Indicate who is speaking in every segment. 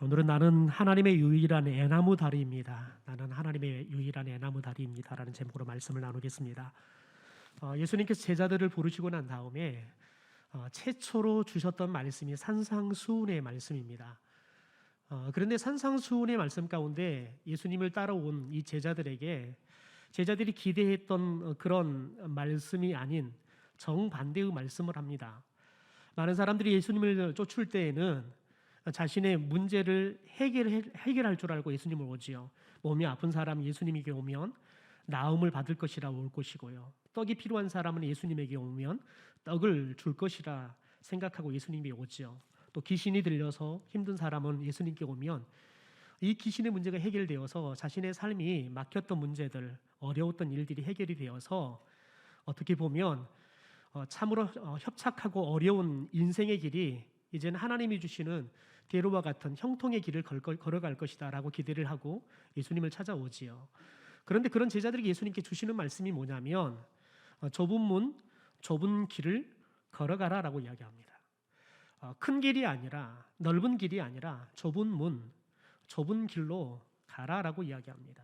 Speaker 1: 오늘은 나는 하나님의 유일한 애나무 다리입니다. 나는 하나님의 유일한 애나무 다리입니다라는 제목으로 말씀을 나누겠습니다. 예수님께서 제자들을 부르시고 난 다음에 최초로 주셨던 말씀이 산상수훈의 말씀입니다. 그런데 산상수훈의 말씀 가운데 예수님을 따라온 이 제자들에게 제자들이 기대했던 그런 말씀이 아닌 정반대의 말씀을 합니다. 많은 사람들이 예수님을 쫓을 때에는 자신의 문제를 해결할 줄 알고 예수님을 오지요. 몸이 아픈 사람이 예수님에게 오면 나음을 받을 것이라 올 것이고요. 떡이 필요한 사람은 예수님에게 오면 떡을 줄 것이라 생각하고 예수님이 오지요. 또 귀신이 들려서 힘든 사람은 예수님께 오면 이 귀신의 문제가 해결되어서 자신의 삶이 막혔던 문제들, 어려웠던 일들이 해결이 되어서 어떻게 보면 참으로 협착하고 어려운 인생의 길이 이제는 하나님이 주시는 대로와 같은 형통의 길을 걸어갈 것이다 라고 기대를 하고 예수님을 찾아오지요. 그런데 그런 제자들에게 예수님께 주시는 말씀이 뭐냐면 좁은 문, 좁은 길을 걸어가라 라고 이야기합니다. 큰 길이 아니라, 넓은 길이 아니라 좁은 문, 좁은 길로 가라 라고 이야기합니다.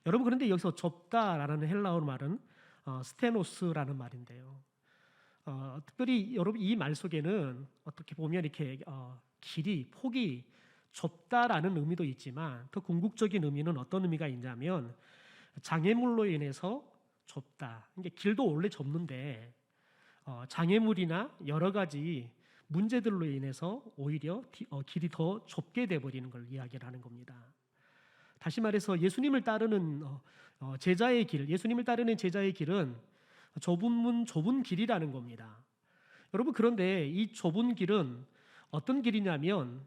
Speaker 1: 여러분, 그런데 여기서 좁다라는 헬라어 말은 스테노스라는 말인데요. 특별히 여러분 이 말 속에는 어떻게 보면 이렇게 길이, 폭이 좁다라는 의미도 있지만 더 궁극적인 의미는 어떤 의미가 있냐면 장애물로 인해서 좁다. 그러니까 길도 원래 좁는데 장애물이나 여러 가지 문제들로 인해서 오히려 길이 더 좁게 돼버리는 걸 이야기를 하는 겁니다. 다시 말해서 예수님을 따르는 제자의 길, 예수님을 따르는 제자의 길은 좁은 문, 좁은 길이라는 겁니다. 여러분, 그런데 이 좁은 길은 어떤 길이냐면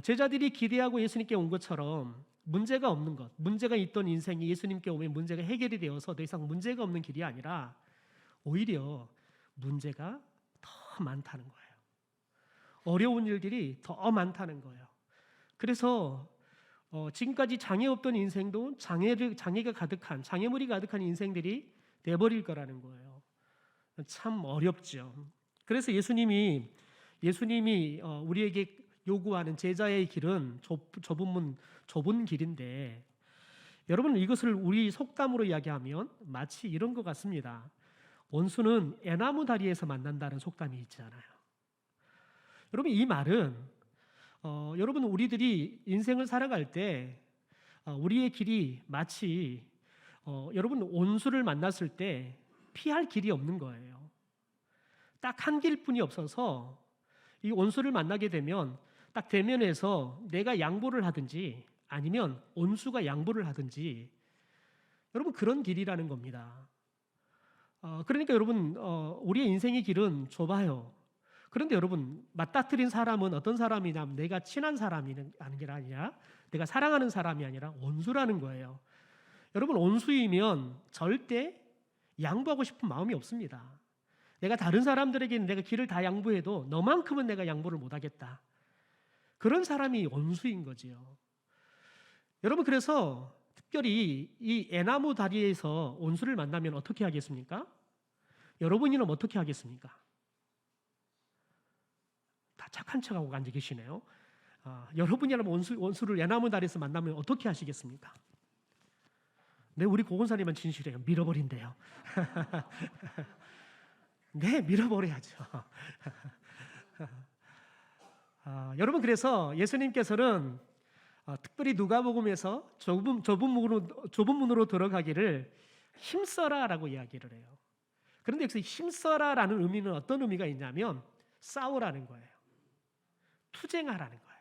Speaker 1: 제자들이 기대하고 예수님께 온 것처럼 문제가 없는 것, 문제가 있던 인생이 예수님께 오면 문제가 해결이 되어서 더 이상 문제가 없는 길이 아니라 오히려 문제가 더 많다는 거예요. 어려운 일들이 더 많다는 거예요. 그래서 지금까지 장애 없던 인생도 장애가 가득한, 장애물이 가득한 인생들이 돼버릴 거라는 거예요. 참 어렵죠. 그래서 예수님이 우리에게 요구하는 제자의 길은 좁은 문, 좁은 길인데 여러분, 이것을 우리 속담으로 이야기하면 마치 이런 것 같습니다. 원수는 애나무 다리에서 만난다는 속담이 있잖아요. 여러분, 이 말은 여러분, 우리들이 인생을 살아갈 때 우리의 길이 마치 여러분, 원수를 만났을 때 피할 길이 없는 거예요. 딱 한 길뿐이 없어서 이 원수를 만나게 되면 딱 대면에서 내가 양보를 하든지 아니면 원수가 양보를 하든지 여러분, 그런 길이라는 겁니다. 그러니까 여러분, 우리의 인생의 길은 좁아요. 그런데 여러분, 맞닥뜨린 사람은 어떤 사람이냐? 내가 친한 사람이 아니라 내가 사랑하는 사람이 아니라 원수라는 거예요. 여러분, 원수이면 절대 양보하고 싶은 마음이 없습니다. 내가 다른 사람들에게는 내가 길을 다 양보해도 너만큼은 내가 양보를 못하겠다. 그런 사람이 원수인 거지요. 여러분, 그래서 특별히 이 애나무 다리에서 원수를 만나면 어떻게 하겠습니까? 여러분이는 어떻게 하겠습니까? 다 착한 척하고 앉아 계시네요. 여러분이라면 원수를 애나무 다리에서 만나면 어떻게 하시겠습니까? 네, 우리 고건사님은 진실해요. 밀어버린대요. 네, 밀어버려야죠. 여러분, 그래서 예수님께서는 특별히 누가복음에서 좁은 문으로 들어가기를 힘써라라고 이야기를 해요. 그런데 여기서 힘써라라는 의미는 어떤 의미가 있냐면 싸우라는 거예요. 투쟁하라는 거예요.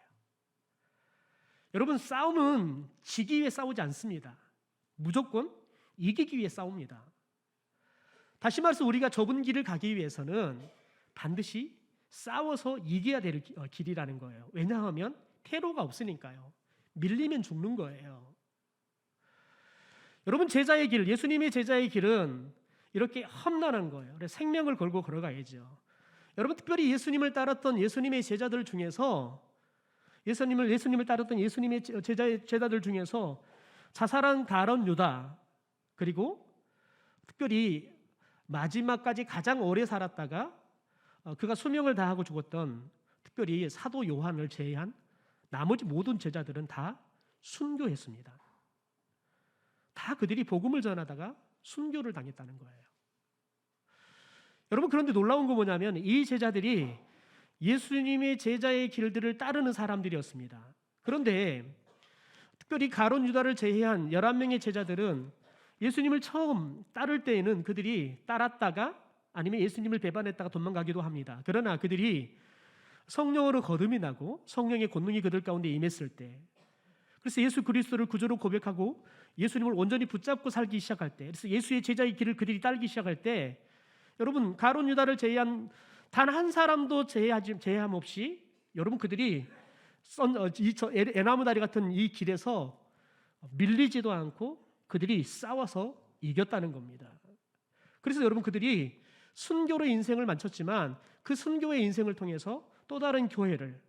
Speaker 1: 여러분, 싸움은 지기 위해 싸우지 않습니다. 무조건 이기기 위해 싸웁니다. 다시 말해서 우리가 좁은 길을 가기 위해서는 반드시 싸워서 이겨야 될 길이라는 거예요. 왜냐하면 퇴로가 없으니까요. 밀리면 죽는 거예요. 여러분, 제자의 길, 예수님의 제자의 길은 이렇게 험난한 거예요. 그래서 생명을 걸고 걸어가야죠. 여러분, 특별히 예수님을 따랐던 예수님의 제자들 중에서 예수님을 따랐던 예수님의 제자들 중에서 자살한 가룟 유다, 그리고 특별히 마지막까지 가장 오래 살았다가 그가 수명을 다하고 죽었던 특별히 사도 요한을 제외한 나머지 모든 제자들은 다 순교했습니다. 다 그들이 복음을 전하다가 순교를 당했다는 거예요. 여러분, 그런데 놀라운 거 뭐냐면 이 제자들이 예수님의 제자의 길들을 따르는 사람들이었습니다. 그런데 특별히 가룟 유다를 제외한 11명의 제자들은 예수님을 처음 따를 때에는 그들이 따랐다가 아니면 예수님을 배반했다가 도망가기도 합니다. 그러나 그들이 성령으로 거듭이 나고 성령의 권능이 그들 가운데 임했을 때, 그래서 예수 그리스도를 구주로 고백하고 예수님을 온전히 붙잡고 살기 시작할 때, 그래서 예수의 제자의 길을 그들이 따르기 시작할 때, 여러분, 가룟 유다를 제외한 단 한 사람도 제외함 없이 여러분 그들이 에나무 다리 같은 이 길에서 밀리지도 않고 그들이 싸워서 이겼다는 겁니다. 그래서 여러분 그들이 순교로 인생을 마쳤지만 그 순교의 인생을 통해서 또 다른 교회를,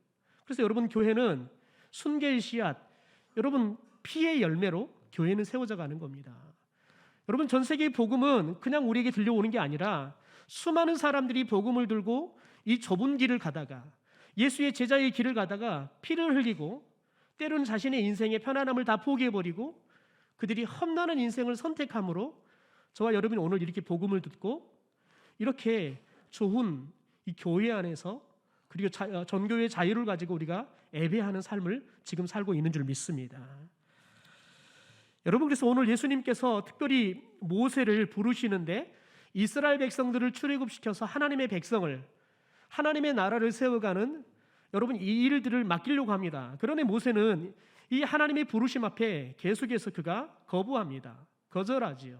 Speaker 1: 그래서 여러분 교회는 순교의 씨앗, 여러분 피의 열매로 교회는 세워져 가는 겁니다. 여러분, 전 세계의 복음은 그냥 우리에게 들려오는 게 아니라 수많은 사람들이 복음을 들고 이 좁은 길을 가다가 예수의 제자의 길을 가다가 피를 흘리고 때로는 자신의 인생의 편안함을 다 포기해버리고 그들이 험난한 인생을 선택함으로 저와 여러분이 오늘 이렇게 복음을 듣고 이렇게 좋은 이 교회 안에서 그리고 전교의 자유를 가지고 우리가 예배하는 삶을 지금 살고 있는 줄 믿습니다. 여러분, 그래서 오늘 예수님께서 특별히 모세를 부르시는데 이스라엘 백성들을 출애굽시켜서 하나님의 백성을, 하나님의 나라를 세워가는 여러분 이 일들을 맡기려고 합니다. 그러나 모세는 이 하나님의 부르심 앞에 계속해서 그가 거부합니다. 거절하지요.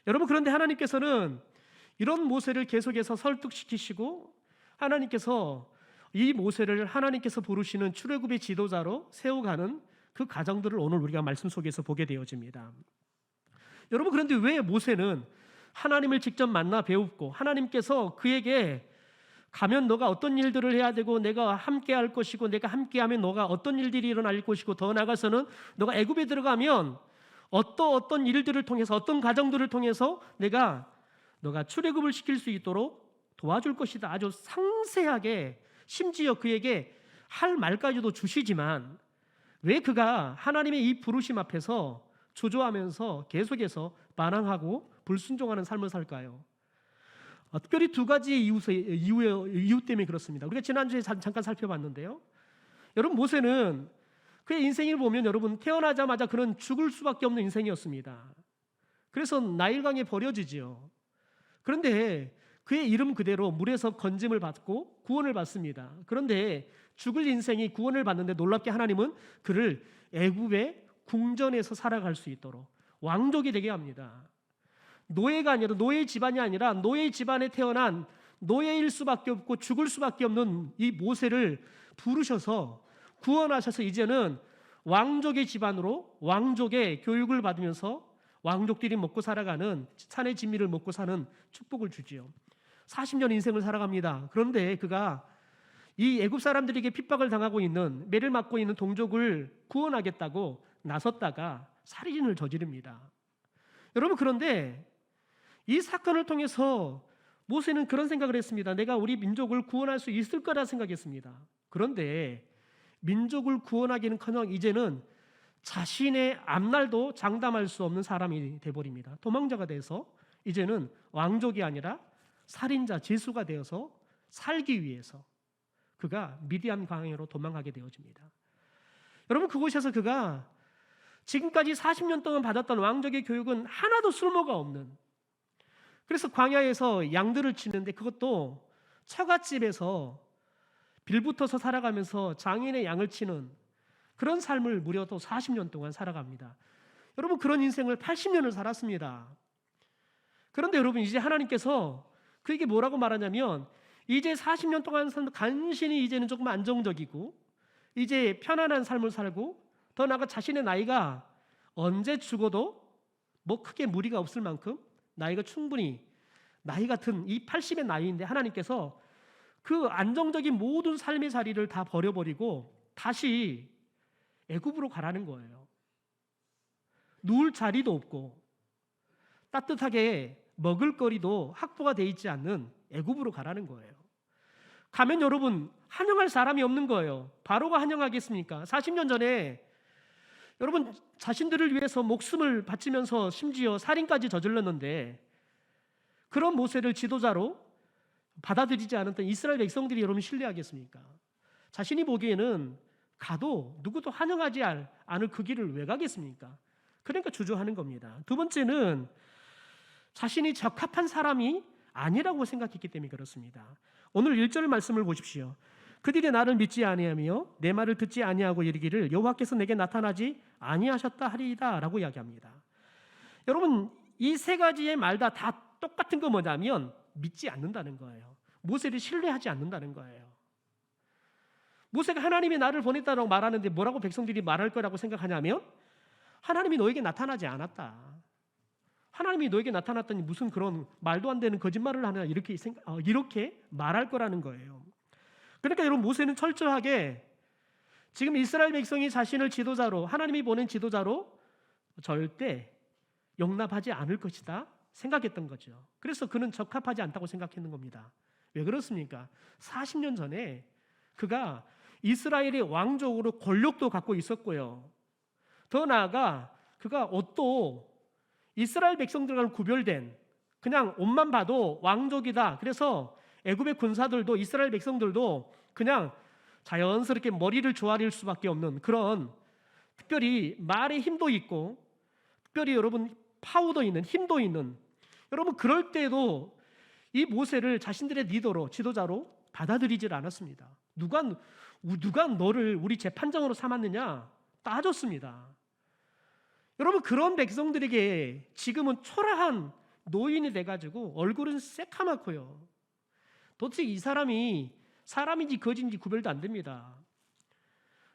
Speaker 1: 여러분, 그런데 하나님께서는 이런 모세를 계속해서 설득시키시고 하나님께서 이 모세를 하나님께서 부르시는 출애굽의 지도자로 세워가는 그 과정들을 오늘 우리가 말씀 속에서 보게 되어집니다. 여러분, 그런데 왜 모세는 하나님을 직접 만나 배웠고 하나님께서 그에게 가면 너가 어떤 일들을 해야 되고 내가 함께 할 것이고 내가 함께하면 너가 어떤 일들이 일어날 것이고 더 나아가서는 너가 애굽에 들어가면 어떤 일들을 통해서 어떤 과정들을 통해서 너가 출애굽을 시킬 수 있도록 도와줄 것이다, 아주 상세하게 심지어 그에게 할 말까지도 주시지만 왜 그가 하나님의 이 부르심 앞에서 주저하면서 계속해서 반항하고 불순종하는 삶을 살까요? 특별히 두 가지 이유 때문에 그렇습니다. 우리가 지난주에 잠깐 살펴봤는데요. 여러분, 모세는 그의 인생을 보면 여러분 태어나자마자 그는 죽을 수밖에 없는 인생이었습니다. 그래서 나일강에 버려지지요. 그런데 그의 이름 그대로 물에서 건짐을 받고 구원을 받습니다. 그런데 죽을 인생이 구원을 받는데 놀랍게 하나님은 그를 애굽의 궁전에서 살아갈 수 있도록 왕족이 되게 합니다. 노예가 아니라 노예 집안이 아니라 노예 집안에 태어난 노예일 수밖에 없고 죽을 수밖에 없는 이 모세를 부르셔서 구원하셔서 이제는 왕족의 집안으로 왕족의 교육을 받으면서 왕족들이 먹고 살아가는 산의 진미를 먹고 사는 축복을 주지요. 40년 인생을 살아갑니다. 그런데 그가 이 애굽 사람들에게 핍박을 당하고 있는, 매를 맞고 있는 동족을 구원하겠다고 나섰다가 살인을 저지릅니다. 여러분, 그런데 이 사건을 통해서 모세는 그런 생각을 했습니다. 내가 우리 민족을 구원할 수 있을 거라 생각했습니다. 그런데 민족을 구원하기는커녕 이제는 자신의 앞날도 장담할 수 없는 사람이 돼버립니다. 도망자가 돼서 이제는 왕족이 아니라 살인자, 죄수가 되어서 살기 위해서 그가 미디안 광야로 도망가게 되어집니다. 여러분, 그곳에서 그가 지금까지 40년 동안 받았던 왕족의 교육은 하나도 쓸모가 없는, 그래서 광야에서 양들을 치는데 그것도 처갓집에서 빌붙어서 살아가면서 장인의 양을 치는 그런 삶을 무려 또 40년 동안 살아갑니다. 여러분, 그런 인생을 80년을 살았습니다. 그런데 여러분, 이제 하나님께서 그에게 뭐라고 말하냐면 이제 40년 동안 간신히 이제는 조금 안정적이고 이제 편안한 삶을 살고 더 나아가 자신의 나이가 언제 죽어도 뭐 크게 무리가 없을 만큼 나이가 충분히 나이 같은 이 80의 나이인데 하나님께서 그 안정적인 모든 삶의 자리를 다 버려버리고 다시 애굽으로 가라는 거예요. 누울 자리도 없고 따뜻하게 먹을 거리도 확보가 돼 있지 않는 애굽으로 가라는 거예요. 가면 여러분 환영할 사람이 없는 거예요. 바로가 환영하겠습니까? 40년 전에 여러분 자신들을 위해서 목숨을 바치면서 심지어 살인까지 저질렀는데 그런 모세를 지도자로 받아들이지 않았던 이스라엘 백성들이 여러분 신뢰하겠습니까? 자신이 보기에는 가도 누구도 환영하지 않을 그 길을 왜 가겠습니까? 그러니까 주저하는 겁니다. 두 번째는 자신이 적합한 사람이 아니라고 생각했기 때문에 그렇습니다. 오늘 1절 말씀을 보십시오. 그들이 나를 믿지 아니하며 내 말을 듣지 아니하고 이르기를 여호와께서 내게 나타나지 아니하셨다 하리이다 라고 이야기합니다. 여러분 이 세 가지의 말 다 똑같은 거 뭐냐면 믿지 않는다는 거예요. 모세를 신뢰하지 않는다는 거예요. 모세가 하나님이 나를 보냈다고 말하는데 뭐라고 백성들이 말할 거라고 생각하냐면 하나님이 너에게 나타나지 않았다. 하나님이 너에게 나타났더니 무슨 그런 말도 안 되는 거짓말을 하냐 이렇게 말할 거라는 거예요. 그러니까 여러분 모세는 철저하게 지금 이스라엘 백성이 자신을 지도자로 하나님이 보낸 지도자로 절대 용납하지 않을 것이다 생각했던 거죠. 그래서 그는 적합하지 않다고 생각했는 겁니다. 왜 그렇습니까? 40년 전에 그가 이스라엘의 왕족으로 권력도 갖고 있었고요. 더 나아가 그가 옷도 이스라엘 백성들과는 구별된 그냥 옷만 봐도 왕족이다. 그래서 애굽의 군사들도 이스라엘 백성들도 그냥 자연스럽게 머리를 조아릴 수밖에 없는 그런 특별히 말에 힘도 있고 특별히 여러분 파워도 있는 힘도 있는 여러분 그럴 때도 이 모세를 자신들의 리더로 지도자로 받아들이질 않았습니다. 누가 너를 우리 재판장으로 삼았느냐 따졌습니다. 여러분 그런 백성들에게 지금은 초라한 노인이 돼가지고 얼굴은 새카맣고요. 도대체 이 사람이 사람인지 거지인지 구별도 안 됩니다.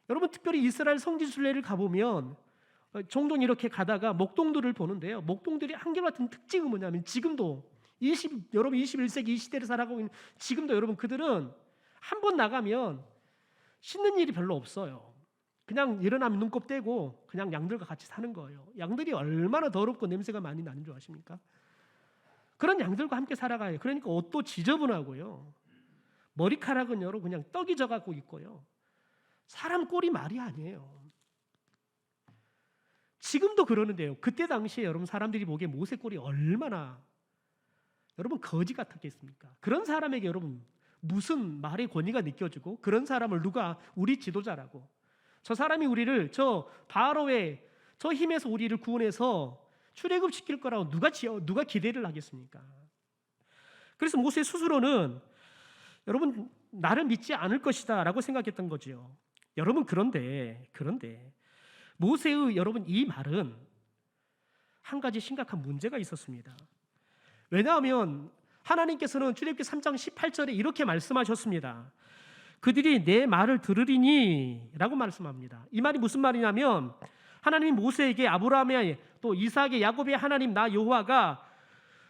Speaker 1: 여러분 특별히 이스라엘 성지순례를 가보면 종종 이렇게 가다가 목동들을 보는데요. 목동들이 한결같은 특징은 뭐냐면 지금도 여러분 21세기 이 시대를 살아가고 있는 지금도 여러분 그들은 한 번 나가면 씻는 일이 별로 없어요. 그냥 일어나면 눈곱 떼고 그냥 양들과 같이 사는 거예요. 양들이 얼마나 더럽고 냄새가 많이 나는 줄 아십니까? 그런 양들과 함께 살아가요. 그러니까 옷도 지저분하고요. 머리카락은 여러분 그냥 떡이 져가고 있고요. 사람 꼴이 말이 아니에요. 지금도 그러는데요. 그때 당시에 여러분 사람들이 보기에 모세 꼴이 얼마나 여러분 거지 같았겠습니까? 그런 사람에게 여러분 무슨 말의 권위가 느껴지고 그런 사람을 누가 우리 지도자라고 저 사람이 우리를 저 바로의 저 힘에서 우리를 구원해서 출애굽시킬 거라고 누가 기대를 하겠습니까? 그래서 모세 스스로는 여러분 나를 믿지 않을 것이다 라고 생각했던 거죠. 여러분 그런데 모세의 여러분 이 말은 한 가지 심각한 문제가 있었습니다. 왜냐하면 하나님께서는 출애굽기 3장 18절에 이렇게 말씀하셨습니다. 그들이 내 말을 들으리니 라고 말씀합니다. 이 말이 무슨 말이냐면 하나님이 모세에게 아브라함의 또 이삭의 야곱의 하나님 나 여호와가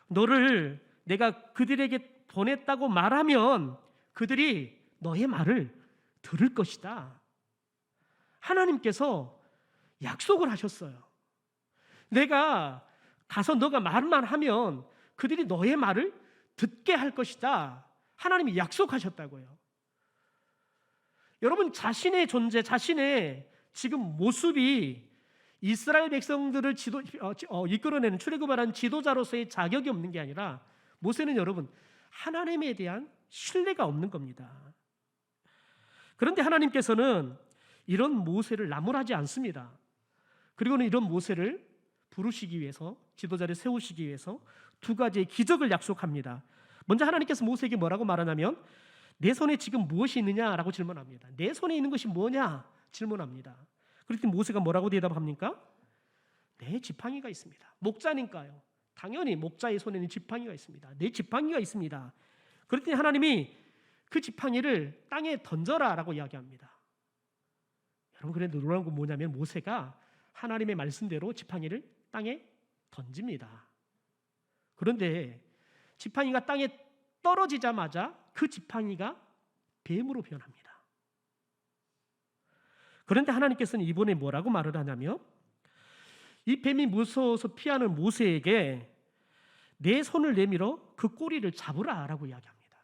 Speaker 1: 너를 내가 그들에게 보냈다고 말하면 그들이 너의 말을 들을 것이다. 하나님께서 약속을 하셨어요. 내가 가서 너가 말만 하면 그들이 너의 말을 듣게 할 것이다. 하나님이 약속하셨다고요. 여러분 자신의 존재, 자신의 지금 모습이 이스라엘 백성들을 이끌어내는 출애굽을 한 지도자로서의 자격이 없는 게 아니라 모세는 여러분 하나님에 대한 신뢰가 없는 겁니다. 그런데 하나님께서는 이런 모세를 나무라지 않습니다. 그리고는 이런 모세를 부르시기 위해서 지도자를 세우시기 위해서 두 가지의 기적을 약속합니다. 먼저 하나님께서 모세에게 뭐라고 말하냐면 내 손에 지금 무엇이 있느냐라고 질문합니다. 내 손에 있는 것이 뭐냐 질문합니다. 그랬더니 모세가 뭐라고 대답합니까? 내 지팡이가 있습니다. 목자니까요. 당연히 목자의 손에는 지팡이가 있습니다. 내 지팡이가 있습니다. 그랬더니 하나님이 그 지팡이를 땅에 던져라라고 이야기합니다. 여러분 그런데 놀라운 건 뭐냐면 모세가 하나님의 말씀대로 지팡이를 땅에 던집니다. 그런데 지팡이가 땅에 떨어지자마자 그 지팡이가 뱀으로 변합니다. 그런데 하나님께서는 이번에 뭐라고 말을 하냐면 이 뱀이 무서워서 피하는 모세에게 내 손을 내밀어 그 꼬리를 잡으라라고 이야기합니다.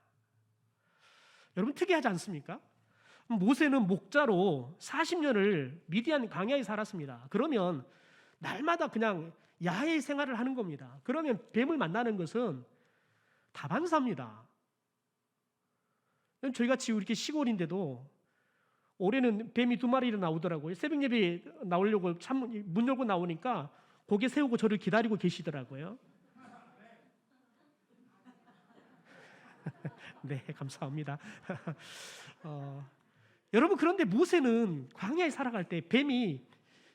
Speaker 1: 여러분 특이하지 않습니까? 모세는 목자로 40년을 미디안 광야에 살았습니다. 그러면 날마다 그냥 야외 생활을 하는 겁니다. 그러면 뱀을 만나는 것은 다반사입니다. 저희같이 이렇게 시골인데도 올해는 뱀이 2마리나 나오더라고요. 새벽 예배 나오려고 문 열고 나오니까 고개 세우고 저를 기다리고 계시더라고요. 네, 감사합니다. 여러분, 그런데 모세는 광야에 살아갈 때 뱀이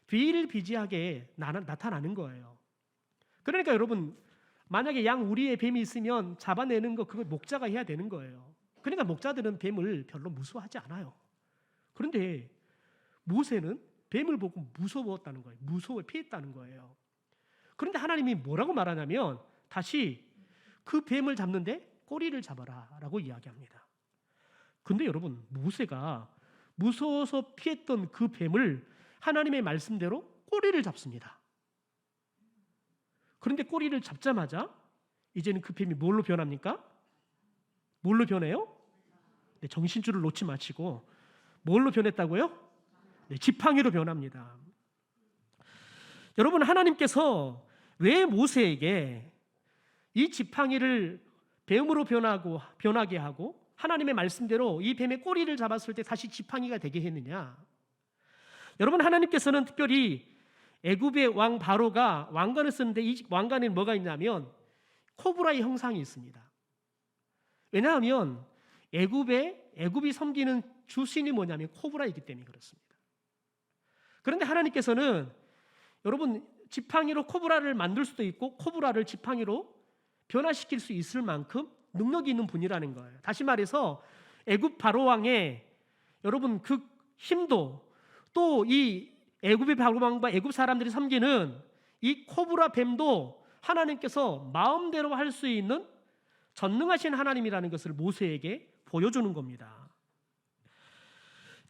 Speaker 1: 비일비재하게 나타나는 거예요. 그러니까 여러분, 만약에 양 우리의 뱀이 있으면 잡아내는 거 그걸 목자가 해야 되는 거예요. 그러니까 목자들은 뱀을 별로 무서워하지 않아요. 그런데 모세는 뱀을 보고 무서웠다는 거예요. 무서워 피했다는 거예요. 그런데 하나님이 뭐라고 말하냐면 다시 그 뱀을 잡는데 꼬리를 잡아라 라고 이야기합니다. 근데 여러분, 모세가 무서워서 피했던 그 뱀을 하나님의 말씀대로 꼬리를 잡습니다. 그런데 꼬리를 잡자마자 이제는 그 뱀이 뭘로 변합니까? 뭘로 변해요? 네, 정신줄을 놓지 마시고 뭘로 변했다고요? 네, 지팡이로 변합니다. 여러분, 하나님께서 왜 모세에게 이 지팡이를 뱀으로 변하게 하고 하나님의 말씀대로 이 뱀의 꼬리를 잡았을 때 다시 지팡이가 되게 했느냐? 여러분, 하나님께서는 특별히 애굽의 왕 바로가 왕관을 쓰는데 이 왕관에는 뭐가 있냐면 코브라의 형상이 있습니다. 왜냐하면 애굽이 섬기는 주신이 뭐냐면 코브라이기 때문에 그렇습니다. 그런데 하나님께서는 여러분, 지팡이로 코브라를 만들 수도 있고 코브라를 지팡이로 변화시킬 수 있을 만큼 능력이 있는 분이라는 거예요. 다시 말해서 애굽 바로 왕의 여러분 그 힘도 또 이 애굽의 바로 왕과 애굽 사람들이 섬기는 이 코브라 뱀도 하나님께서 마음대로 할 수 있는 전능하신 하나님이라는 것을 모세에게 보여주는 겁니다.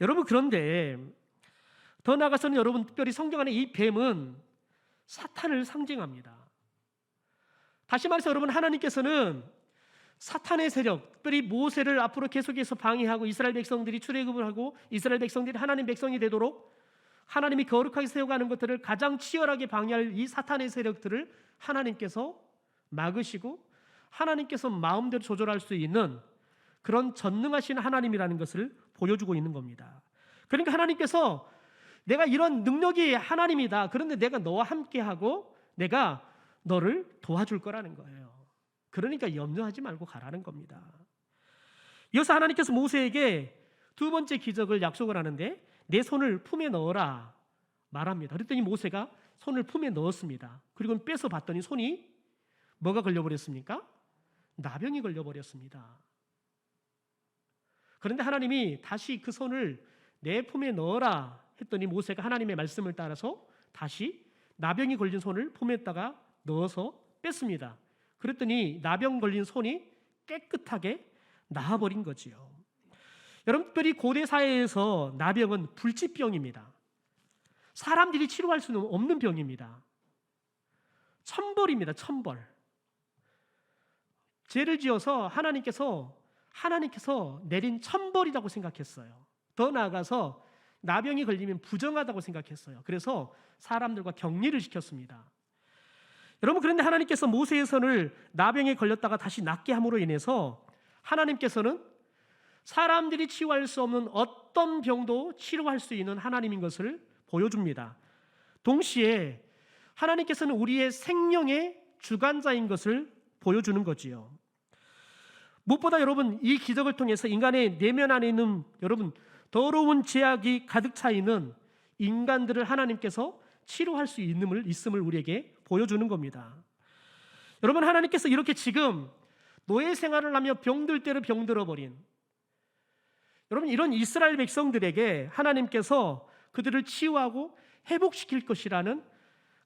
Speaker 1: 여러분, 그런데 더 나아가서는 여러분, 특별히 성경 안에 이 뱀은 사탄을 상징합니다. 다시 말해서 여러분, 하나님께서는 사탄의 세력, 특별히 모세를 앞으로 계속해서 방해하고 이스라엘 백성들이 출애굽을 하고 이스라엘 백성들이 하나님 백성이 되도록 하나님이 거룩하게 세워가는 것들을 가장 치열하게 방해할 이 사탄의 세력들을 하나님께서 막으시고 하나님께서 마음대로 조절할 수 있는 그런 전능하신 하나님이라는 것을 보여주고 있는 겁니다. 그러니까 하나님께서 내가 이런 능력이 하나님이다. 그런데 내가 너와 함께하고 내가 너를 도와줄 거라는 거예요. 그러니까 염려하지 말고 가라는 겁니다. 이어서 하나님께서 모세에게 두 번째 기적을 약속을 하는데 내 손을 품에 넣어라 말합니다. 그랬더니 모세가 손을 품에 넣었습니다. 그리고 빼서 봤더니 손이 뭐가 걸려버렸습니까? 나병이 걸려버렸습니다. 그런데 하나님이 다시 그 손을 내 품에 넣어라 했더니 모세가 하나님의 말씀을 따라서 다시 나병이 걸린 손을 품에다가 넣어서 뺐습니다. 그랬더니 나병 걸린 손이 깨끗하게 나아버린 거지요. 여러분, 특별히 고대 사회에서 나병은 불치병입니다. 사람들이 치료할 수는 없는 병입니다. 천벌입니다. 천벌. 죄를 지어서 하나님께서 내린 천벌이라고 생각했어요. 더 나아가서 나병이 걸리면 부정하다고 생각했어요. 그래서 사람들과 격리를 시켰습니다. 여러분, 그런데 하나님께서 모세의 손을 나병에 걸렸다가 다시 낫게 함으로 인해서 하나님께서는 사람들이 치유할 수 없는 어떤 병도 치료할 수 있는 하나님인 것을 보여줍니다. 동시에 하나님께서는 우리의 생명의 주관자인 것을 보여주는 거지요. 무엇보다 여러분, 이 기적을 통해서 인간의 내면 안에 있는 여러분 더러운 죄악이 가득 차 있는 인간들을 하나님께서 치료할 수 있음을 우리에게 보여주는 겁니다. 여러분, 하나님께서 이렇게 지금 노예 생활을 하며 병들 대로 병들어버린 여러분, 이런 이스라엘 백성들에게 하나님께서 그들을 치유하고 회복시킬 것이라는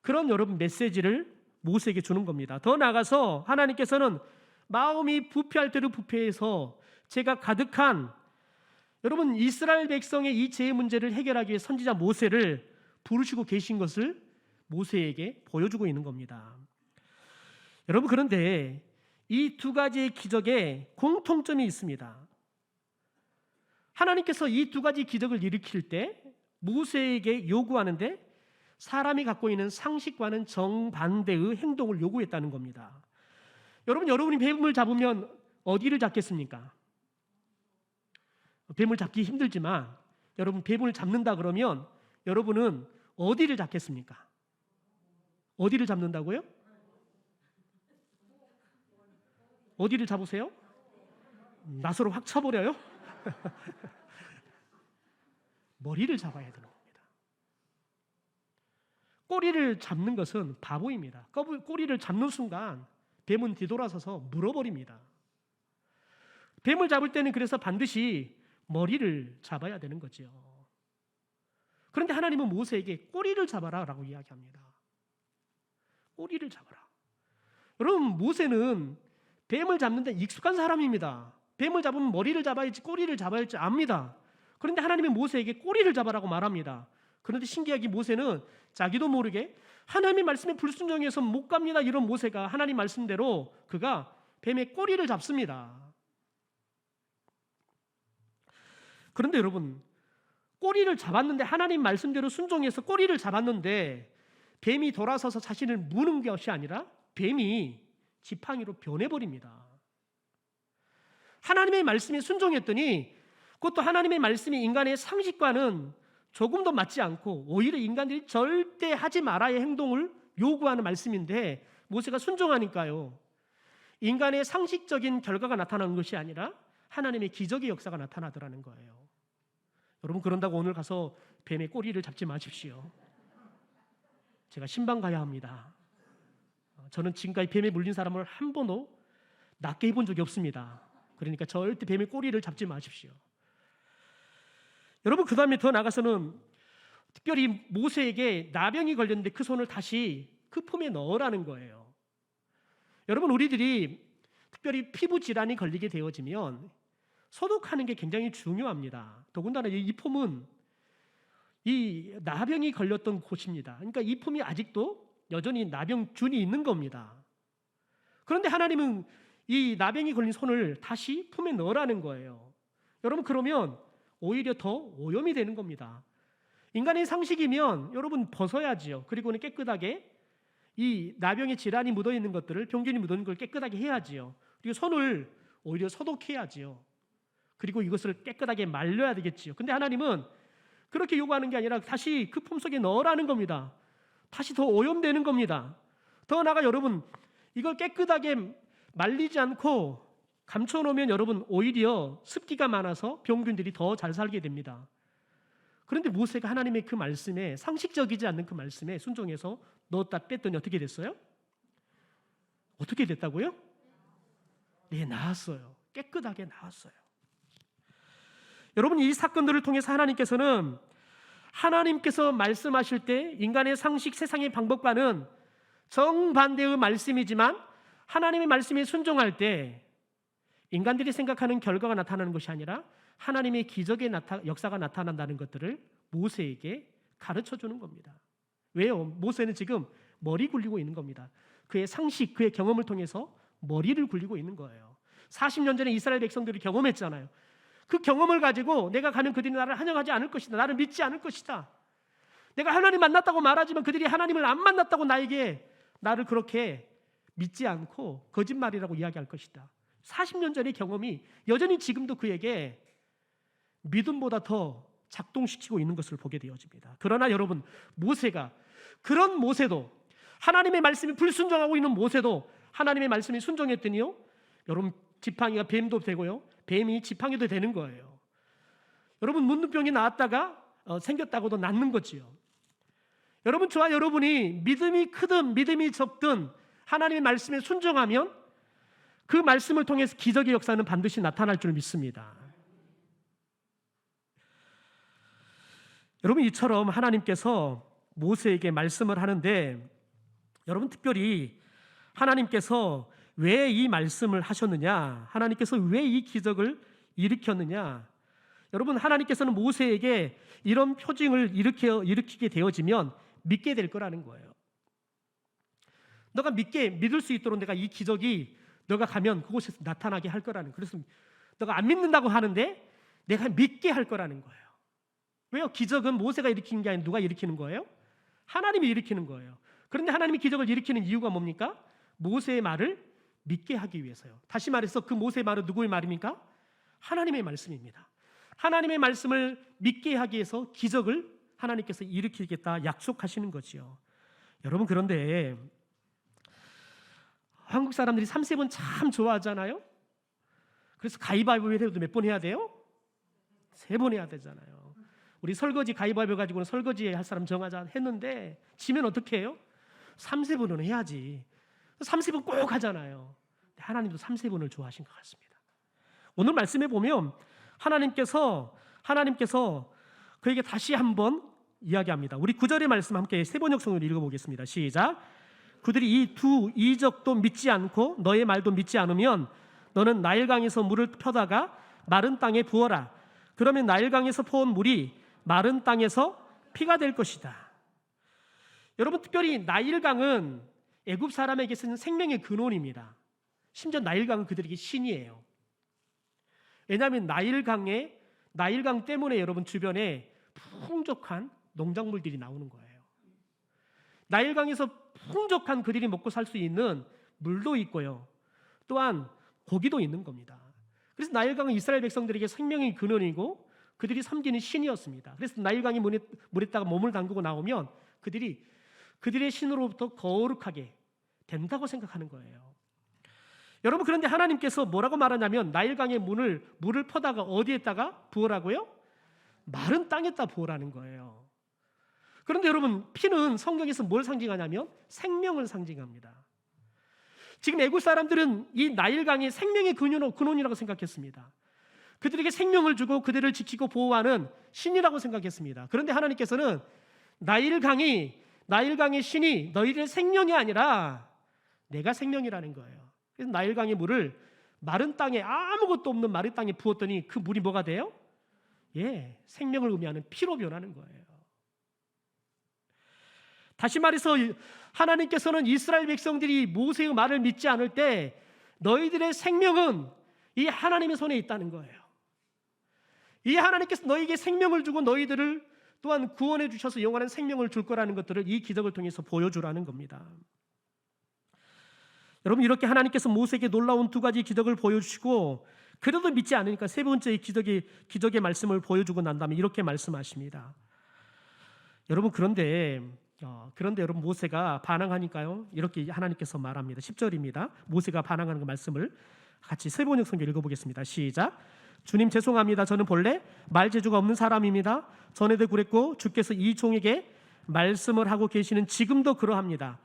Speaker 1: 그런 여러분 메시지를 모세에게 주는 겁니다. 더 나아가서 하나님께서는 마음이 부패할 대로 부패해서 죄가 가득한 여러분 이스라엘 백성의 이 죄의 문제를 해결하기 위해 선지자 모세를 부르시고 계신 것을 모세에게 보여주고 있는 겁니다. 여러분, 그런데 이 두 가지의 기적에 공통점이 있습니다. 하나님께서 이 두 가지 기적을 일으킬 때 모세에게 요구하는데 사람이 갖고 있는 상식과는 정반대의 행동을 요구했다는 겁니다. 여러분이 뱀을 잡으면 어디를 잡겠습니까? 뱀을 잡기 힘들지만 여러분 뱀을 잡는다 그러면 여러분은 어디를 잡겠습니까? 어디를 잡는다고요? 어디를 잡으세요? 낫으로 확 쳐버려요? 머리를 잡아야 되는 겁니다. 꼬리를 잡는 것은 바보입니다. 꼬리를 잡는 순간 뱀은 뒤돌아서서 물어버립니다. 뱀을 잡을 때는 그래서 반드시 머리를 잡아야 되는 거죠. 그런데 하나님은 모세에게 꼬리를 잡아라 라고 이야기합니다. 꼬리를 잡아라. 여러분, 모세는 뱀을 잡는 데 익숙한 사람입니다. 뱀을 잡으면 머리를 잡아야지 꼬리를 잡아야 할지 압니다. 그런데 하나님은 모세에게 꼬리를 잡아라고 말합니다. 그런데 신기하게 모세는 자기도 모르게 하나님의 말씀에 불순종해서 못 갑니다. 이런 모세가 하나님 말씀대로 그가 뱀의 꼬리를 잡습니다. 그런데 여러분, 꼬리를 잡았는데 하나님 말씀대로 순종해서 꼬리를 잡았는데 뱀이 돌아서서 자신을 무는 것이 아니라 뱀이 지팡이로 변해버립니다. 하나님의 말씀에 순종했더니 그것도 하나님의 말씀이 인간의 상식과는 조금도 맞지 않고 오히려 인간들이 절대 하지 말아야 행동을 요구하는 말씀인데 모세가 순종하니까요, 인간의 상식적인 결과가 나타나는 것이 아니라 하나님의 기적의 역사가 나타나더라는 거예요. 여러분, 그런다고 오늘 가서 뱀의 꼬리를 잡지 마십시오. 제가 신방 가야 합니다. 저는 지금까지 뱀에 물린 사람을 한 번도 낫게 해본 적이 없습니다. 그러니까 절대 뱀의 꼬리를 잡지 마십시오. 여러분, 그 다음에 더 나가서는 특별히 모세에게 나병이 걸렸는데 그 손을 다시 그 품에 넣으라는 거예요. 여러분, 우리들이 특별히 피부 질환이 걸리게 되어지면 소독하는 게 굉장히 중요합니다. 더군다나 이 품은 이 나병이 걸렸던 곳입니다. 그러니까 이 품이 아직도 여전히 나병균이 있는 겁니다. 그런데 하나님은 이 나병이 걸린 손을 다시 품에 넣으라는 거예요. 여러분, 그러면 오히려 더 오염이 되는 겁니다. 인간의 상식이면 여러분 벗어야지요. 그리고는 깨끗하게 이 나병의 질환이 묻어있는 것들을, 병균이 묻어있는 걸 깨끗하게 해야지요. 그리고 손을 오히려 소독해야지요. 그리고 이것을 깨끗하게 말려야 되겠지요. 근데 하나님은 그렇게 요구하는 게 아니라 다시 그 품 속에 넣으라는 겁니다. 다시 더 오염되는 겁니다. 더 나아가 여러분, 이걸 깨끗하게 말리지 않고 감춰놓으면 여러분 오히려 습기가 많아서 병균들이 더 잘 살게 됩니다. 그런데 모세가 하나님의 그 말씀에, 상식적이지 않는 그 말씀에 순종해서 넣었다 뺐더니 어떻게 됐어요? 어떻게 됐다고요? 네, 나았어요. 깨끗하게 나았어요. 여러분, 이 사건들을 통해서 하나님께서 말씀하실 때 인간의 상식, 세상의 방법과는 정반대의 말씀이지만 하나님의 말씀에 순종할 때 인간들이 생각하는 결과가 나타나는 것이 아니라 하나님의 기적의 역사가 나타난다는 것들을 모세에게 가르쳐주는 겁니다. 왜요? 모세는 지금 머리 굴리고 있는 겁니다. 그의 상식, 그의 경험을 통해서 머리를 굴리고 있는 거예요. 40년 전에 이스라엘 백성들이 경험했잖아요. 그 경험을 가지고 내가 가면 그들이 나를 환영하지 않을 것이다. 나를 믿지 않을 것이다. 내가 하나님 만났다고 말하지만 그들이 하나님을 안 만났다고 나를 그렇게 믿지 않고 거짓말이라고 이야기할 것이다. 40년 전의 경험이 여전히 지금도 그에게 믿음보다 더 작동시키고 있는 것을 보게 되어집니다. 그러나 여러분, 그런 모세도, 하나님의 말씀이 불순종하고 있는 모세도 하나님의 말씀이 순종했더니요, 여러분, 지팡이가 뱀도 되고요, 뱀이 지팡이도 되는 거예요. 여러분, 문둥병이 나왔다가 생겼다고도 낫는 거지요. 여러분, 저와 여러분이 믿음이 크든 믿음이 적든 하나님의 말씀에 순종하면 그 말씀을 통해서 기적의 역사는 반드시 나타날 줄 믿습니다. 여러분, 이처럼 하나님께서 모세에게 말씀을 하는데, 여러분, 특별히 하나님께서 왜 이 말씀을 하셨느냐, 하나님께서 왜 이 기적을 일으켰느냐, 여러분, 하나님께서는 모세에게 이런 표징을 일으키게 되어지면 믿게 될 거라는 거예요. 너가 믿을 수 있도록 내가 이 기적이 너가 가면 그곳에서 나타나게 할 거라는, 그래서 너가 안 믿는다고 하는데 내가 믿게 할 거라는 거예요. 왜요? 기적은 모세가 일으킨 게 아니라 누가 일으키는 거예요? 하나님이 일으키는 거예요. 그런데 하나님이 기적을 일으키는 이유가 뭡니까? 모세의 말을 믿게 하기 위해서요. 다시 말해서 그 모세의 말은 누구의 말입니까? 하나님의 말씀입니다. 하나님의 말씀을 믿게 하기 위해서 기적을 하나님께서 일으키겠다 약속하시는 거지요. 여러분, 그런데 한국 사람들이 3세번 참 좋아하잖아요. 그래서 가위바위보를 해도 몇 번 해야 돼요? 3번 해야 되잖아요. 우리 설거지 가위바위보 가지고는 설거지 할 사람 정하자 했는데 지면 어떻게 해요? 3세번은 해야지. 3세번 꼭 하잖아요. 하나님도 3세번을 좋아하신 것 같습니다. 오늘 말씀에 보면 하나님께서 그에게 다시 한번 이야기합니다. 우리 9절의 말씀 함께 세번역성으로 읽어보겠습니다. 시작. 그들이 이 두 이적도 믿지 않고 너의 말도 믿지 않으면 너는 나일강에서 물을 펴다가 마른 땅에 부어라. 그러면 나일강에서 퍼온 물이 마른 땅에서 피가 될 것이다. 여러분, 특별히 나일강은 애굽 사람에게서는 생명의 근원입니다. 심지어 나일강은 그들에게 신이에요. 왜냐하면 나일강 때문에 여러분 주변에 풍족한 농작물들이 나오는 거예요. 나일강에서 풍족한 그들이 먹고 살 수 있는 물도 있고요. 또한 고기도 있는 겁니다. 그래서 나일강은 이스라엘 백성들에게 생명의 근원이고 그들이 섬기는 신이었습니다. 그래서 나일강이 물에다가 몸을 담그고 나오면 그들의 신으로부터 거룩하게 된다고 생각하는 거예요. 여러분, 그런데 하나님께서 뭐라고 말하냐면 나일강의 물을 퍼다가 어디에다가 부으라고요? 마른 땅에다 부으라는 거예요. 그런데 여러분, 피는 성경에서 뭘 상징하냐면 생명을 상징합니다. 지금 애굽 사람들은 이 나일강이 생명의 근원이라고 생각했습니다. 그들에게 생명을 주고 그들을 지키고 보호하는 신이라고 생각했습니다. 그런데 하나님께서는 나일강의 신이 너희들의 생명이 아니라 내가 생명이라는 거예요. 그래서 나일강의 물을 마른 땅에, 아무것도 없는 마른 땅에 부었더니 그 물이 뭐가 돼요? 생명을 의미하는 피로 변하는 거예요. 다시 말해서 하나님께서는 이스라엘 백성들이 모세의 말을 믿지 않을 때 너희들의 생명은 이 하나님의 손에 있다는 거예요. 이 하나님께서 너희에게 생명을 주고 너희들을 또한 구원해 주셔서 영원한 생명을 줄 거라는 것들을 이 기적을 통해서 보여주라는 겁니다. 여러분, 이렇게 하나님께서 모세에게 놀라운 2가지 기적을 보여주시고 그래도 믿지 않으니까 3번째 기적의 말씀을 보여주고 난 다음에 이렇게 말씀하십니다. 여러분, 그런데 여러분, 모세가 반항하니까요, 이렇게 하나님께서 말합니다. 10절입니다. 모세가 반항하는 그 말씀을 같이 세번역 성경 읽어보겠습니다. 시작. 주님, 죄송합니다. 저는 본래 말재주가 없는 사람입니다. 전에도 그랬고 주께서 이 종에게 말씀을 하고 계시는 지금도 그러합니다.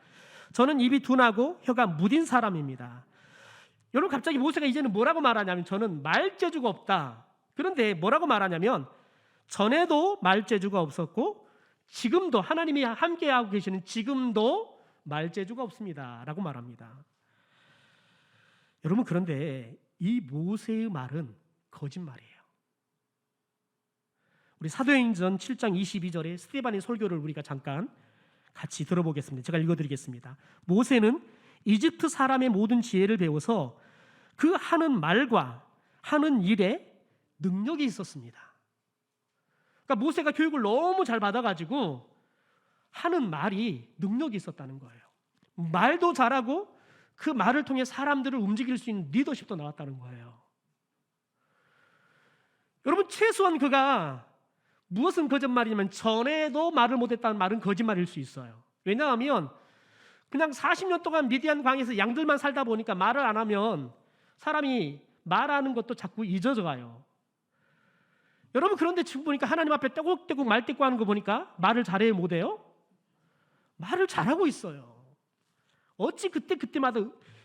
Speaker 1: 저는 입이 둔하고 혀가 무딘 사람입니다. 여러분, 갑자기 모세가 이제는 뭐라고 말하냐면 저는 말재주가 없다. 그런데 뭐라고 말하냐면 전에도 말재주가 없었고 지금도 하나님이 함께하고 계시는 지금도 말재주가 없습니다 라고 말합니다. 여러분, 그런데 이 모세의 말은 거짓말이에요. 우리 사도행전 7장 22절에 스데반의 설교를 우리가 잠깐 같이 들어보겠습니다. 제가 읽어드리겠습니다. 모세는 이집트 사람의 모든 지혜를 배워서 그 하는 말과 하는 일에 능력이 있었습니다. 그러니까 모세가 교육을 너무 잘 받아가지고 하는 말이 능력이 있었다는 거예요. 말도 잘하고 그 말을 통해 사람들을 움직일 수 있는 리더십도 나왔다는 거예요. 여러분, 최소한 그가 무엇은 거짓말이냐면 전에도 말을 못했다는 말은 거짓말일 수 있어요. 왜냐하면 그냥 40년 동안 미디안 광에서 양들만 살다 보니까 말을 안 하면 사람이 말하는 것도 자꾸 잊어져가요. 여러분, 그런데 지금 보니까 하나님 앞에 떼곡떼곡 말대꾸하는 거 보니까 말을 잘해요, 못해요? 말을 잘하고 있어요. 어찌 그때마다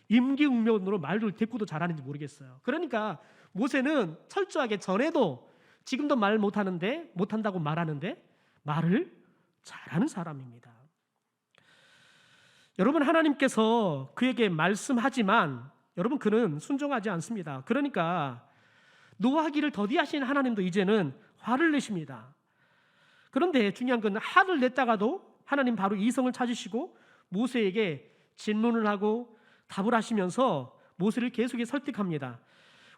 Speaker 1: 임기응변으로 말을 대꾸도 잘하는지 모르겠어요. 그러니까 모세는 철저하게 전에도 지금도 말 못한다고 말하는데 말을 잘하는 사람입니다. 여러분, 하나님께서 그에게 말씀하지만 여러분, 그는 순종하지 않습니다. 그러니까 노하기를 더디하신 하나님도 이제는 화를 내십니다. 그런데 중요한 건 화를 냈다가도 하나님 바로 이성을 찾으시고 모세에게 질문을 하고 답을 하시면서 모세를 계속해서 설득합니다.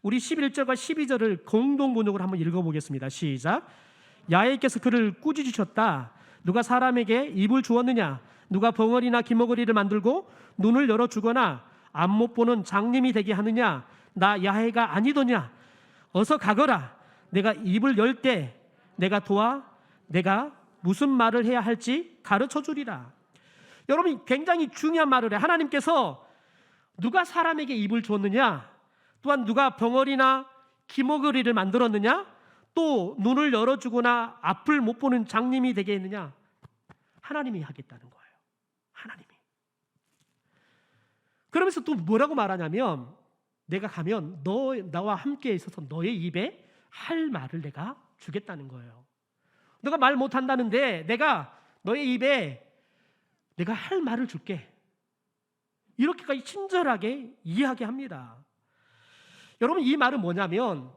Speaker 1: 우리 11절과 12절을 공동 번역으로 한번 읽어보겠습니다. 시작. 야훼께서 그를 꾸짖으셨다. 누가 사람에게 입을 주었느냐? 누가 벙어리나 기머거리를 만들고 눈을 열어주거나 앞 못 보는 장님이 되게 하느냐? 나 야훼가 아니더냐? 어서 가거라. 내가 입을 열 때 내가 도와 내가 무슨 말을 해야 할지 가르쳐 주리라. 여러분, 굉장히 중요한 말을 해요. 하나님께서 누가 사람에게 입을 주었느냐? 또한 누가 벙어리나 기머거리를 만들었느냐? 또 눈을 열어주거나 앞을 못 보는 장님이 되게 했느냐? 하나님이 하겠다는 거예요. 하나님이. 그러면서 또 뭐라고 말하냐면, 내가 가면 나와 함께 있어서 너의 입에 할 말을 내가 주겠다는 거예요. 너가 말 못한다는데 내가 너의 입에 내가 할 말을 줄게. 이렇게까지 친절하게 이야기합니다. 여러분, 이 말은 뭐냐면,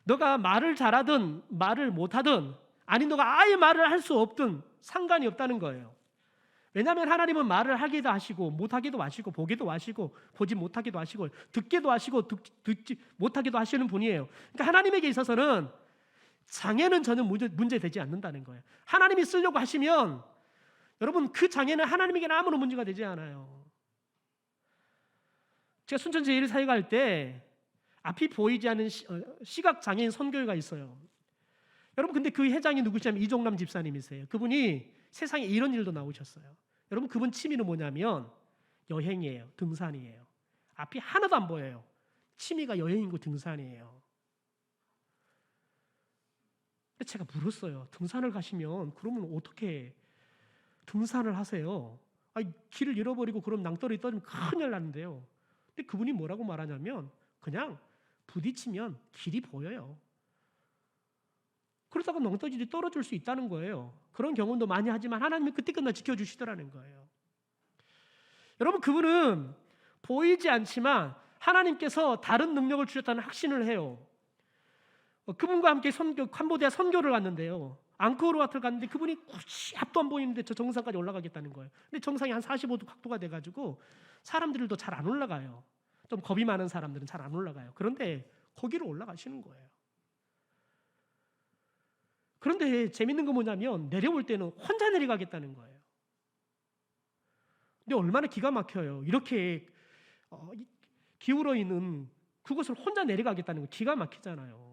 Speaker 1: 너가 말을 잘하든 말을 못하든, 아니 너가 아예 말을 할 수 없든 상관이 없다는 거예요. 왜냐하면 하나님은 말을 하기도 하시고 못하기도 하시고 보기도 하시고 보지 못하기도 하시고 듣기도 하시고 듣지 못하기도 하시는 분이에요. 그러니까 하나님에게 있어서는 장애는 전혀 문제되지 않는다는 거예요. 하나님이 쓰려고 하시면 여러분, 그 장애는 하나님에게는 아무런 문제가 되지 않아요. 제가 순천제일사역할 때 앞이 보이지 않는 시각장애인 선교회가 있어요. 여러분, 근데 그 회장이 누구시냐면 이종남 집사님이세요. 그분이 세상에 이런 일도 나오셨어요. 여러분, 그분 취미는 뭐냐면 여행이에요. 등산이에요. 앞이 하나도 안 보여요. 취미가 여행이고 등산이에요. 제가 물었어요. 등산을 가시면 그러면 어떻게 등산을 하세요? 길을 잃어버리고 그럼 낭떠러지 떨어지면 큰일 나는데요. 근데 그분이 뭐라고 말하냐면 그냥 부딪히면 길이 보여요. 그러다가 낭떠러지 떨어질 수 있다는 거예요. 그런 경험도 많이 하지만 하나님이 그때 끝나 지켜주시더라는 거예요. 여러분, 그분은 보이지 않지만 하나님께서 다른 능력을 주셨다는 확신을 해요. 그분과 함께 캄보디아 선교를 갔는데요. 앙코르와트를 갔는데 그분이 앞도 안 보이는데 저 정상까지 올라가겠다는 거예요. 근데 정상이 한 45도 각도가 돼가지고 사람들도 잘 안 올라가요. 좀 겁이 많은 사람들은 잘 안 올라가요. 그런데 거기로 올라가시는 거예요. 그런데 재밌는 건 뭐냐면 내려올 때는 혼자 내려가겠다는 거예요. 근데 얼마나 기가 막혀요. 이렇게 기울어 있는 그곳을 혼자 내려가겠다는 거 기가 막히잖아요.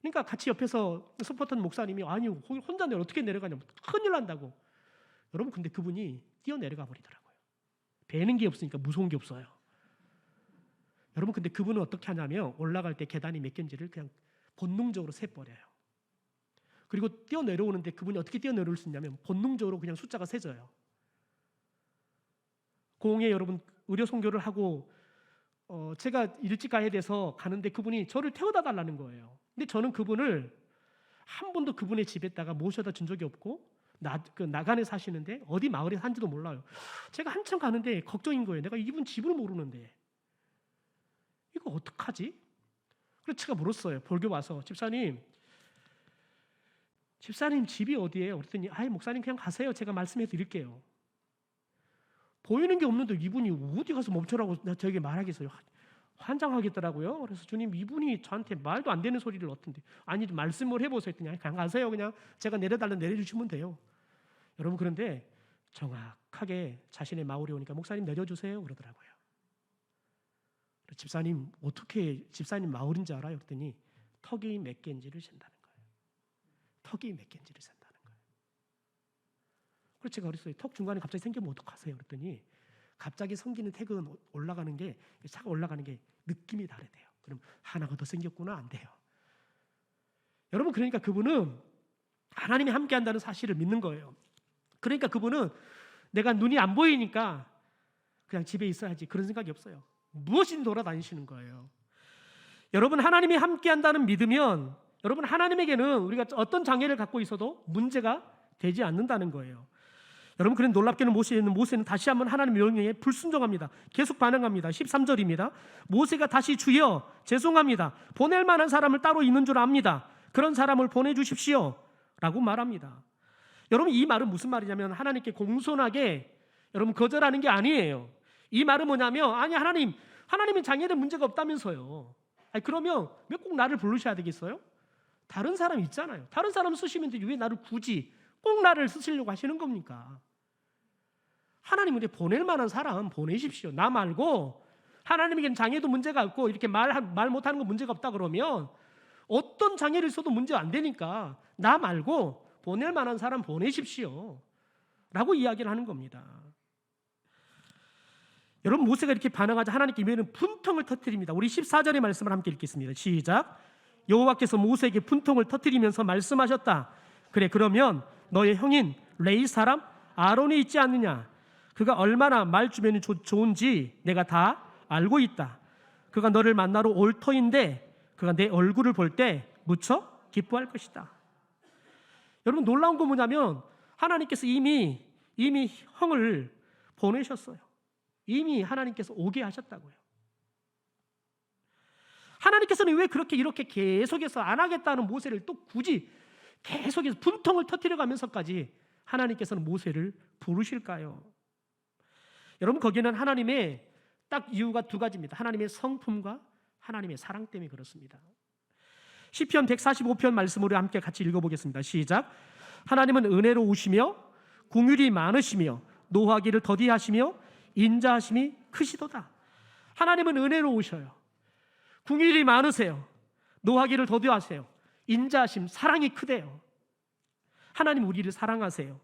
Speaker 1: 그러니까 같이 옆에서 서포트한 목사님이 아니 혼자 어떻게 내려가냐면 큰일 난다고. 여러분, 근데 그분이 뛰어내려가 버리더라고요. 배는 게 없으니까 무서운 게 없어요. 여러분, 근데 그분은 어떻게 하냐면 올라갈 때 계단이 몇 개인지를 그냥 본능적으로 세버려요. 그리고 뛰어내려오는데 그분이 어떻게 뛰어내려올 수 있냐면 본능적으로 그냥 숫자가 세져요. 공에 여러분 의료 선교를 하고 제가 일찍 가야 돼서 가는데 그분이 저를 태워다 달라는 거예요. 근데 저는 그분을 한 번도 그분의 집에다가 모셔다 준 적이 없고 나간에 사시는데 어디 마을에 산지도 몰라요. 제가 한참 가는데 걱정인 거예요. 내가 이분 집을 모르는데 이거 어떡하지? 그래서 제가 물었어요. 벌교 와서 집사님 집이 어디예요? 그랬더니 목사님 그냥 가세요. 제가 말씀해 드릴게요. 보이는 게 없는데 이분이 어디 가서 멈춰라고 저에게 말하겠어요. 환장하겠더라고요. 그래서 주님, 이분이 저한테 말도 안 되는 소리를 어떤데 아니 말씀을 해보세요 했더니 그냥 가세요. 그냥 제가 내려주시면 돼요. 여러분, 그런데 정확하게 자신의 마을에 오니까 목사님 내려주세요 그러더라고요. 집사님 어떻게 집사님 마을인지 알아요? 그랬더니 턱이 몇 개인지를 센다는 거예요. 턱이 몇 개인지를 센다는 거예요. 그래서 제가 그랬어요. 턱 중간에 갑자기 생기면 어떡하세요? 그랬더니 갑자기 생기는 턱은 올라가는 게 차가 올라가는 게 느낌이 다르대요. 그럼 하나가 더 생겼구나 안 돼요. 여러분, 그러니까 그분은 하나님이 함께한다는 사실을 믿는 거예요. 그러니까 그분은 내가 눈이 안 보이니까 그냥 집에 있어야지 그런 생각이 없어요. 무엇이든 돌아다니시는 거예요. 여러분, 하나님이 함께한다는 믿으면 여러분 하나님에게는 우리가 어떤 장애를 갖고 있어도 문제가 되지 않는다는 거예요. 여러분, 그런 놀랍게는 모세는 다시 한번 하나님의 명령에 불순종합니다. 계속 반항합니다. 13절입니다. 모세가 다시 주여 죄송합니다. 보낼 만한 사람을 따로 있는 줄 압니다. 그런 사람을 보내주십시오 라고 말합니다. 여러분, 이 말은 무슨 말이냐면 하나님께 공손하게 여러분 거절하는 게 아니에요. 이 말은 뭐냐면 아니 하나님은 장애는 문제가 없다면서요. 아니, 그러면 왜 꼭 나를 부르셔야 되겠어요? 다른 사람 있잖아요. 다른 사람 쓰시면 되지 왜 나를 굳이 꼭 나를 쓰시려고 하시는 겁니까? 하나님은 보낼 만한 사람 보내십시오. 나 말고 하나님에게는 장애도 문제가 없고 이렇게 말 못하는 거 문제가 없다 그러면 어떤 장애를 써도 문제 안 되니까 나 말고 보낼 만한 사람 보내십시오 라고 이야기를 하는 겁니다. 여러분, 모세가 이렇게 반응하자 하나님께 이번에는 분통을 터뜨립니다. 우리 14절의 말씀을 함께 읽겠습니다. 시작. 여호와께서 모세에게 분통을 터뜨리면서 말씀하셨다. 그래, 그러면 너의 형인 레위 사람 아론이 있지 않느냐? 그가 얼마나 말 주변이 좋은지 내가 다 알고 있다. 그가 너를 만나러 올 터인데 그가 내 얼굴을 볼 때 무척 기뻐할 것이다. 여러분, 놀라운 건 뭐냐면 하나님께서 이미 형을 보내셨어요. 이미 하나님께서 오게 하셨다고요. 하나님께서는 왜 이렇게 계속해서 안 하겠다는 모세를 또 굳이 계속해서 분통을 터뜨려가면서까지 하나님께서는 모세를 부르실까요? 여러분, 거기는 하나님의 딱 이유가 두 가지입니다. 하나님의 성품과 하나님의 사랑 때문에 그렇습니다. 시편 145편 말씀으로 함께 같이 읽어보겠습니다. 시작. 하나님은 은혜로우시며 긍휼이 많으시며 노하기를 더디하시며 인자하심이 크시도다. 하나님은 은혜로우셔요. 긍휼이 많으세요. 노하기를 더디하세요. 인자하심, 사랑이 크대요. 하나님 우리를 사랑하세요.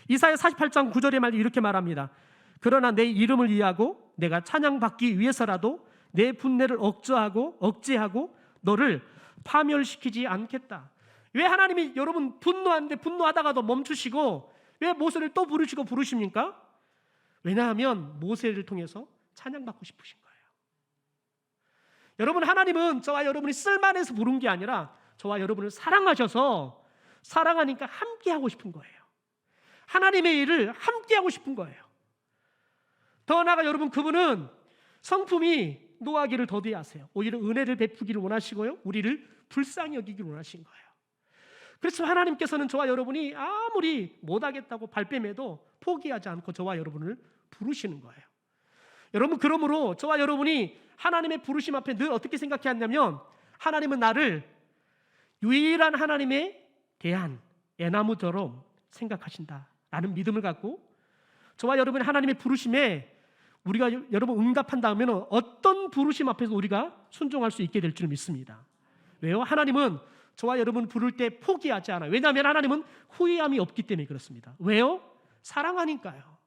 Speaker 1: 이사야 48장 9절의 말 이렇게 말합니다. 그러나 내 이름을 위하고 내가 찬양받기 위해서라도 내 분내를 억제하고 너를 파멸시키지 않겠다. 왜 하나님이 여러분 분노하는데 분노하다가도 멈추시고 왜 모세를 또 부르십니까? 왜냐하면 모세를 통해서 찬양받고 싶으신 거예요. 여러분, 하나님은 저와 여러분이 쓸만해서 부른 게 아니라 저와 여러분을 사랑하셔서 사랑하니까 함께하고 싶은 거예요. 하나님의 일을 함께하고 싶은 거예요. 더 나아가 여러분, 그분은 성품이 노하기를 더디하세요. 오히려 은혜를 베푸기를 원하시고요, 우리를 불쌍히 여기기를 원하신 거예요. 그래서 하나님께서는 저와 여러분이 아무리 못하겠다고 발뺌해도 포기하지 않고 저와 여러분을 부르시는 거예요. 여러분, 그러므로 저와 여러분이 하나님의 부르심 앞에 늘 어떻게 생각해야 하냐면 하나님은 나를 유일한 하나님의 대안, 애나무처럼 생각하신다라는 믿음을 갖고 저와 여러분이 하나님의 부르심에 우리가 여러분 응답한다면 어떤 부르심 앞에서 우리가 순종할 수 있게 될 줄 믿습니다. 왜요? 하나님은 저와 여러분 부를 때 포기하지 않아요. 왜냐하면 하나님은 후회함이 없기 때문에 그렇습니다. 왜요? 사랑하니까요.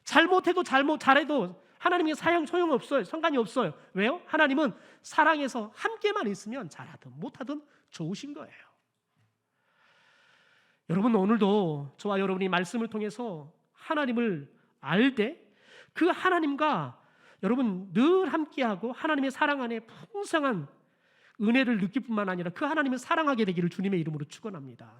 Speaker 1: 잘못해도 잘해도 하나님의 소용없어요. 상관이 없어요. 왜요? 하나님은 사랑해서 함께만 있으면 잘하든 못하든 좋으신 거예요. 여러분, 오늘도 저와 여러분이 말씀을 통해서 하나님을 알되 그 하나님과 여러분 늘 함께하고 하나님의 사랑 안에 풍성한 은혜를 느낄 뿐만 아니라 그 하나님을 사랑하게 되기를 주님의 이름으로 축원합니다.